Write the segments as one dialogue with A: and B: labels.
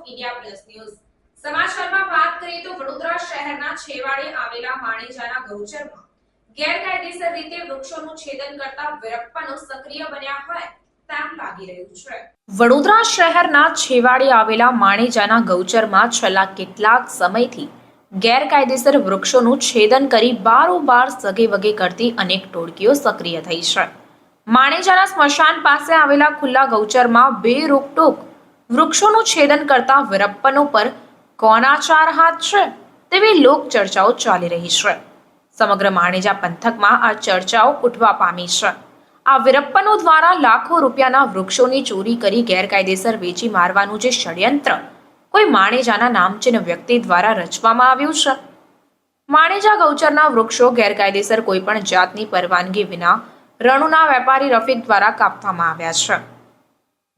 A: India plus news સમાચારમાં વાત કરીએ તો વડોદરા શહેરના છેવાડે આવેલા માણેજાના ગૌચરમાં ગેરકાયદેસર રીતે વૃક્ષોનું છેદન કરતા વિરપ્પનો સક્રિય બન્યા હોય તેમ લાગી રહ્યું છે। વડોદરા શહેરના છેવાડે આવેલા માણેજાના ગૌચરમાં છેલ્લા કેટલાક સમયથી ગેરકાયદેસર વૃક્ષોનું છેદન કરી બારોબાર સગેવગે કરતી અનેક ટોળકીઓ સક્રિય થઈ છે। માણેજાના સ્મશાન પાસે આવેલા ખુલ્લા ગૌચરમાં બેરોકટોક વૃક્ષોનું છેદન કરતા વિરપ્પનો પર કોના ચાર હાથ છે તેવી લોક ચર્ચાઓ ચાલી રહી છે। સમગ્ર માણેજા પંથકમાં આ ચર્ચાઓ ઉઠવા પામી છે। આ વિરપ્પનો દ્વારા લાખો રૂપિયાના વૃક્ષોની ચોરી કરી ગેરકાયદેસર વેચી મારવાનું જે ષડયંત્ર કોઈ માણેજાના નામચીન વ્યક્તિ દ્વારા રચવામાં આવ્યું છે। માણેજા ગૌચરના વૃક્ષો ગેરકાયદેસર કોઈ પણ જાતની પરવાનગી વિના રણુના વેપારી રફીક દ્વારા કાપવામાં આવ્યા છે।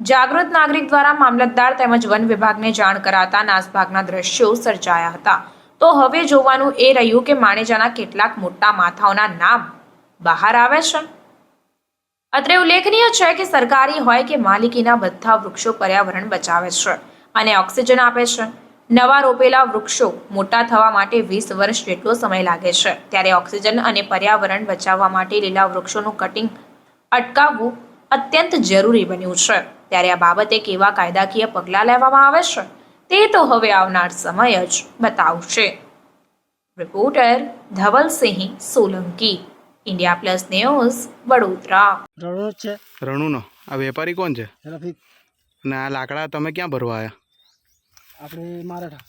A: જાગૃત નાગરિક દ્વારા મામલતદાર તેમજ વન વિભાગને જાણ કરાતા નાસભાગના દ્રશ્યો સર્જાયા હતા। તો હવે જોવાનું એ રહ્યું કે માણેજાના કેટલાક મોટા માથાઓના નામ બહાર આવે છે। અત્રે ઉલ્લેખનીય છે કે સરકારી હોય કે માલિકીના બધા વૃક્ષો પર્યાવરણ બચાવે છે અને ઓક્સિજન આપે છે। નવા રોપેલા વૃક્ષો મોટા થવા માટે 20 વર્ષ જેટલો સમય લાગે છે, ત્યારે ઓક્સિજન અને પર્યાવરણ બચાવવા માટે લીલા વૃક્ષોનું કટિંગ અટકાવવું અત્યંત જરૂરી બન્યું છે। ત્યારે આ બાબતે કેવા કાયદાકીય પગલાં લેવામાં આવે છે તે તો હવે આવનાર સમય જ બતાવશે। Reporter Dhavalsinh Solanki, India plus news, Vadodara.
B: રણુ છે।
C: રણુનો આ વેપારી કોણ છે?
B: રફીક।
C: અને આ લાકડા તમે ક્યાં ભરવા આવ્યા?
B: આપણે મારાઠા।